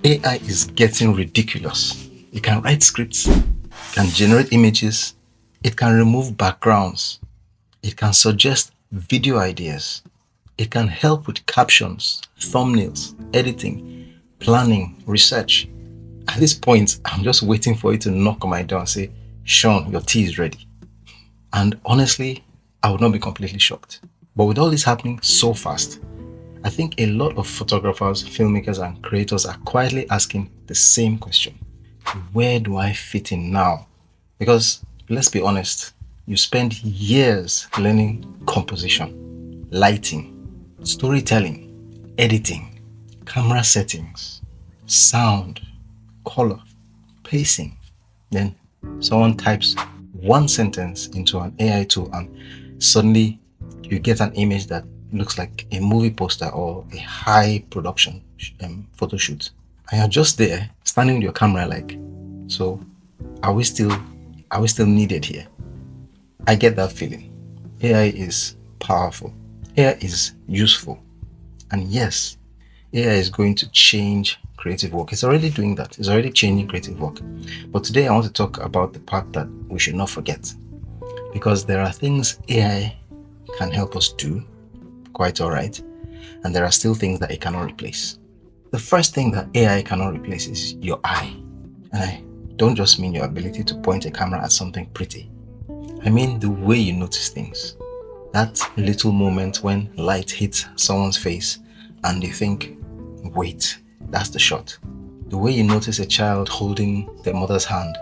AI is getting ridiculous. It can write scripts, it can generate images, it can remove backgrounds, it can suggest video ideas, it can help with captions, thumbnails, editing, planning, research. At this point, I'm just waiting for it to knock on my door and say, Sean, your tea is ready. And honestly, I would not be completely shocked. But with all this happening so fast, I think a lot of photographers, filmmakers, and creators are quietly asking the same question: where do I fit in now? Because let's be honest, you spend years learning composition, lighting, storytelling, editing, camera settings, sound, color, pacing. Then someone types one sentence into an AI tool and suddenly you get an image that looks like a movie poster or a high production photo shoot. And you're just there standing with your camera like, so are we still are we still needed here? I get that feeling. AI is powerful. AI is useful. And yes, AI is going to change creative work. It's already doing that. It's already changing creative work. But today I want to talk about the part that we should not forget. Because there are things AI can help us do, quite all right, and there are still things that it cannot replace. The first thing that AI cannot replace is your eye. And I don't just mean your ability to point a camera at something pretty. I mean the way you notice things. That little moment when light hits someone's face and you think, wait, that's the shot. The way you notice a child holding their mother's hand,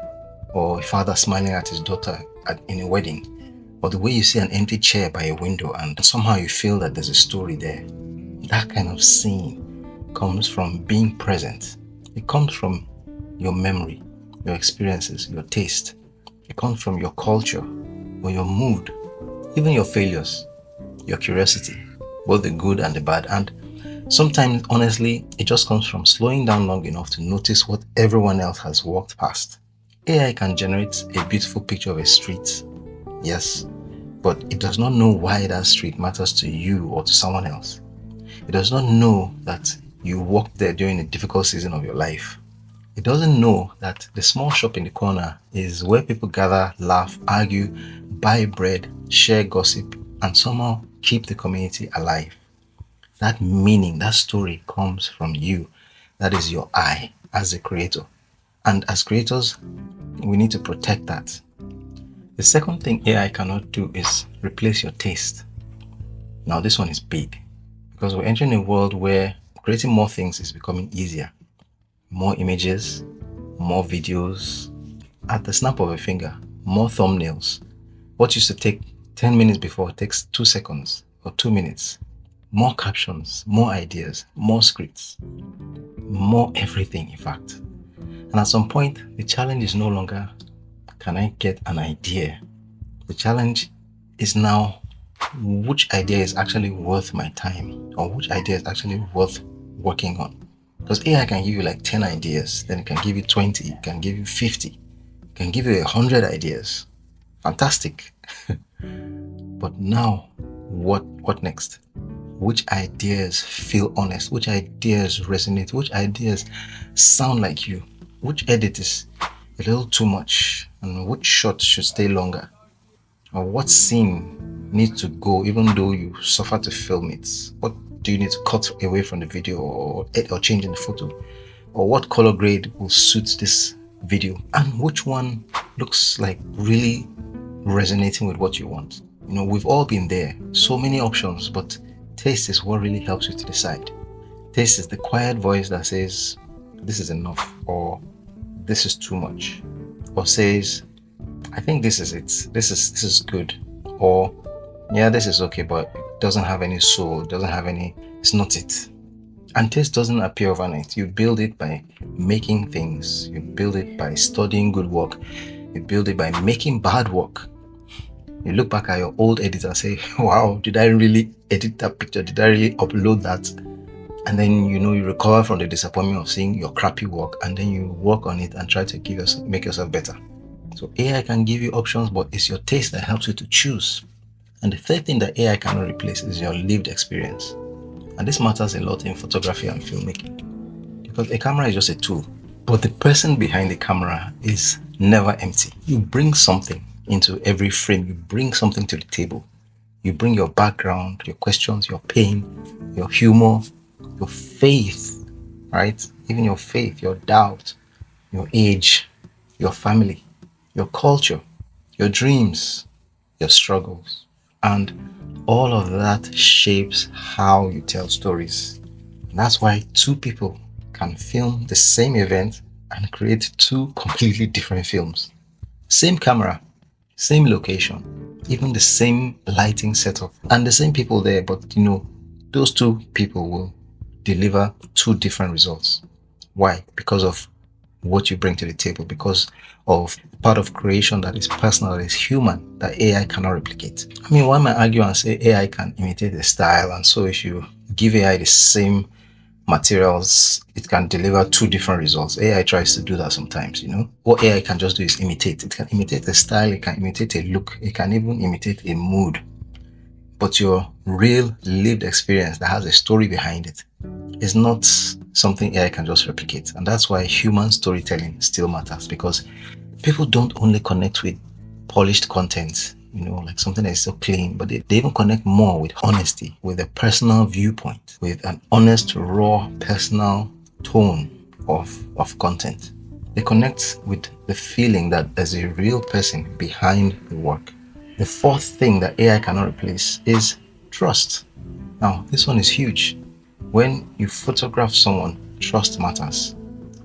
or a father smiling at his daughter in a wedding, or the way you see an empty chair by a window and somehow you feel that there's a story there. That kind of scene comes from being present. It comes from your memory, your experiences, your taste. It comes from your culture or your mood, even your failures, your curiosity, both the good and the bad. And sometimes, honestly, it just comes from slowing down long enough to notice what everyone else has walked past. AI can generate a beautiful picture of a street, yes, but it does not know why that street matters to you or to someone else. It does not know that you walked there during a difficult season of your life. It doesn't know that the small shop in the corner is where people gather, laugh, argue, buy bread, share gossip, and somehow keep the community alive. That meaning, that story comes from you. That is your I as a creator. And as creators, we need to protect that. The second thing AI cannot do is replace your taste. Now, this one is big because we're entering a world where creating more things is becoming easier. More images, more videos, at the snap of a finger, more thumbnails. What used to take 10 minutes before takes 2 seconds or 2 minutes. More captions, more ideas, more scripts, more everything, in fact. And at some point, the challenge is no longer, can I get an idea? The challenge is now, which idea is actually worth my time, or which idea is actually worth working on. Because AI can give you like 10 ideas, then it can give you 20, it can give you 50, it can give you 100 ideas. Fantastic. But now, what next? Which ideas feel honest? Which ideas resonate? Which ideas sound like you? Which edit is a little too much? And which shot should stay longer? Or what scene needs to go even though you suffer to film it? What do you need to cut away from the video or change in the photo? Or what color grade will suit this video? And which one looks like really resonating with what you want? We've all been there. So many options, but taste is what really helps you to decide. Taste is the quiet voice that says, this is enough, or this is too much, or says, I think this is it. This is good. Or yeah, this is okay, but it doesn't have any soul, it doesn't have any, it's not it. And taste doesn't appear overnight. You build it by making things. You build it by studying good work. You build it by making bad work. You look back at your old edit and say, wow, did I really edit that picture? Did I really upload that? And then you recover from the disappointment of seeing your crappy work, and then you work on it and try to make yourself better. So AI can give you options, but it's your taste that helps you to choose. And the third thing that AI cannot replace is your lived experience. And this matters a lot in photography and filmmaking. Because a camera is just a tool. But the person behind the camera is never empty. You bring something into every frame. You bring something to the table. You bring your background, your questions, your pain, your humor, your faith, right? Even your faith, your doubt, your age, your family, your culture, your dreams, your struggles. And all of that shapes how you tell stories. That's why two people can film the same event and create two completely different films. Same camera, same location, even the same lighting setup, and the same people there, but those two people will deliver two different results. Why? Because of what you bring to the table, because of part of creation that is personal, that is human, that AI cannot replicate. I mean, one might argue and say AI can imitate the style, and so if you give AI the same materials, it can deliver two different results. AI tries to do that sometimes. What AI can just do is imitate. It can imitate a style, it can imitate a look, it can even imitate a mood. But your real lived experience that has a story behind it is not something AI can just replicate. And that's why human storytelling still matters, because people don't only connect with polished content, like something that is so clean, but they even connect more with honesty, with a personal viewpoint, with an honest, raw, personal tone of content. They connect with the feeling that there's a real person behind the work. The fourth thing that AI cannot replace is trust. Now, this one is huge. When you photograph someone, trust matters.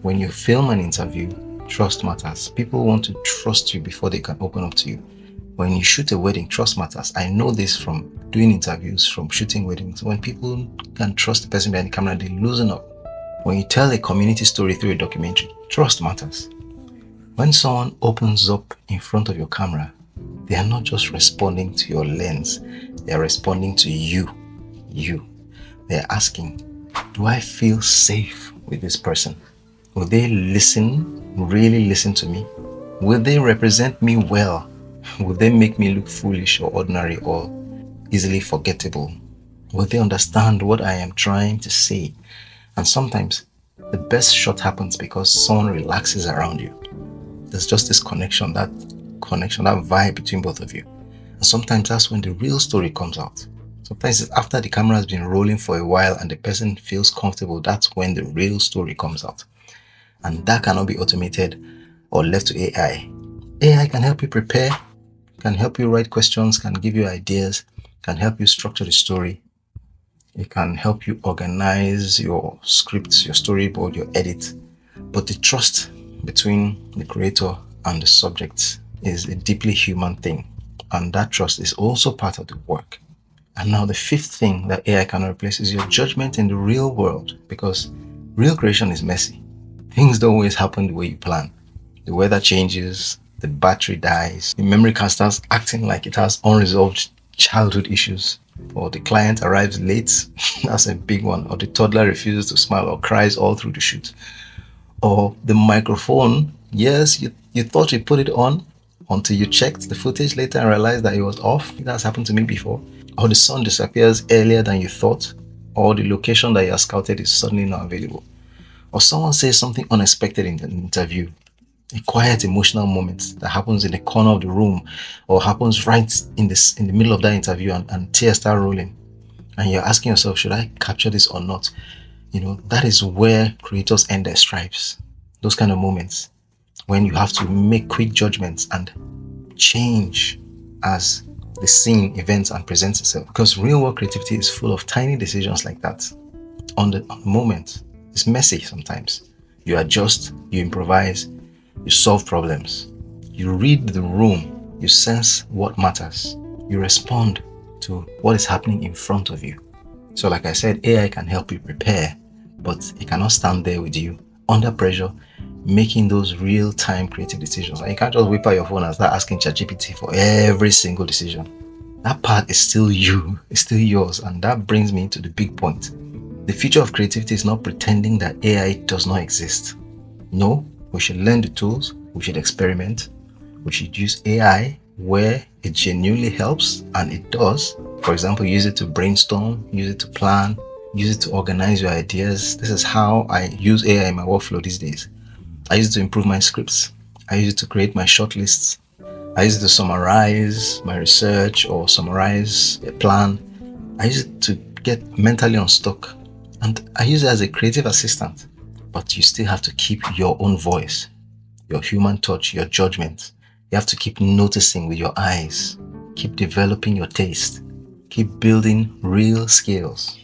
When you film an interview, trust matters. People want to trust you before they can open up to you. When you shoot a wedding, trust matters. I know this from doing interviews, from shooting weddings. When people can trust the person behind the camera, they loosen up. When you tell a community story through a documentary, trust matters. When someone opens up in front of your camera, they are not just responding to your lens, they are responding to you. They're asking, do I feel safe with this person? Will they really listen to me? Will they represent me well? Will they make me look foolish or ordinary or easily forgettable? Will they understand what I am trying to say? And sometimes the best shot happens because someone relaxes around you. There's just this connection, that vibe between both of you. And sometimes that's when the real story comes out. Sometimes it's after the camera has been rolling for a while and the person feels comfortable, that's when the real story comes out. And that cannot be automated or left to AI. AI can help you prepare, can help you write questions, can give you ideas, can help you structure the story. It can help you organize your scripts, your storyboard, your edit. But the trust between the creator and the subject is a deeply human thing. And that trust is also part of the work. And now the fifth thing that AI cannot replace is your judgment in the real world, because real creation is messy. Things don't always happen the way you plan. The weather changes, the battery dies, the memory card starts acting like it has unresolved childhood issues, or the client arrives late, that's a big one, or the toddler refuses to smile or cries all through the shoot, or the microphone, yes, you thought you put it on until you checked the footage later and realized that it was off. That's happened to me before. Or the sun disappears earlier than you thought, or the location that you have scouted is suddenly not available, or someone says something unexpected in the interview, a quiet emotional moment that happens in the corner of the room or happens right in the middle of that interview, and tears start rolling, and you're asking yourself, should I capture this or not? That is where creators end their stripes. Those kind of moments when you have to make quick judgments and change as the scene events and presents itself, because real world creativity is full of tiny decisions like that. On the moment, it's messy sometimes. You adjust, you improvise, you solve problems, you read the room, you sense what matters, you respond to what is happening in front of you. So like I said, AI can help you prepare, but it cannot stand there with you under pressure, making those real-time creative decisions. And you can't just whip out your phone and start asking ChatGPT for every single decision. That part is still you, it's still yours. And that brings me to the big point. The future of creativity is not pretending that AI does not exist. No, we should learn the tools, we should experiment, we should use AI where it genuinely helps, and it does. For example, use it to brainstorm, use it to plan, Use it to organize your ideas. This is how I use AI in my workflow these days. I use it to improve my scripts. I use it to create my shortlists. I use it to summarize my research or summarize a plan. I use it to get mentally unstuck. And I use it as a creative assistant. But you still have to keep your own voice, your human touch, your judgment. You have to keep noticing with your eyes. Keep developing your taste. Keep building real skills.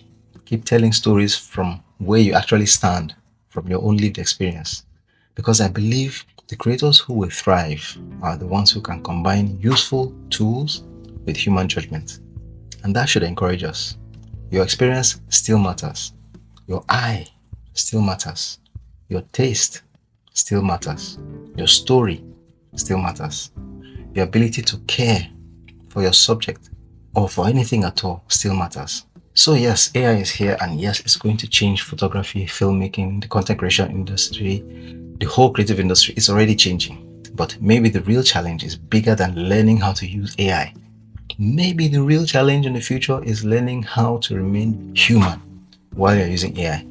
Keep telling stories from where you actually stand, from your own lived experience. Because I believe the creators who will thrive are the ones who can combine useful tools with human judgment. And that should encourage us. Your experience still matters. Your eye still matters. Your taste still matters. Your story still matters. Your ability to care for your subject or for anything at all still matters. So yes, AI is here, and yes, it's going to change photography, filmmaking, the content creation industry, the whole creative industry. It's already changing. But maybe the real challenge is bigger than learning how to use AI. Maybe the real challenge in the future is learning how to remain human while you're using AI.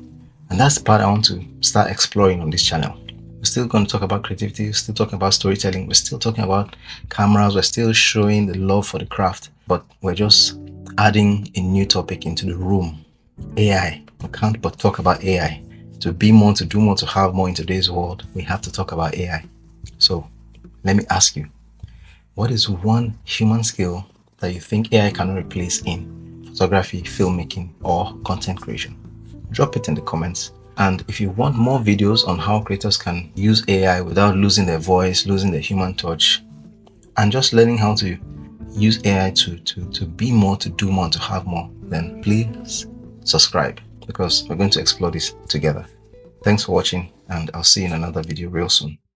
And that's the part I want to start exploring on this channel. We're still going to talk about creativity, we're still talking about storytelling, we're still talking about cameras, we're still showing the love for the craft, but we're just adding a new topic into the room. AI. We can't but talk about AI. To be more, to do more, to have more in today's world, we have to talk about AI. So let me ask you, what is one human skill that you think AI cannot replace in photography, filmmaking, or content creation? Drop it in the comments. And if you want more videos on how creators can use AI without losing their voice, losing their human touch, and just learning how to use AI to be more, to do more, to have more, then please subscribe, because we're going to explore this together. Thanks for watching, and I'll see you in another video real soon.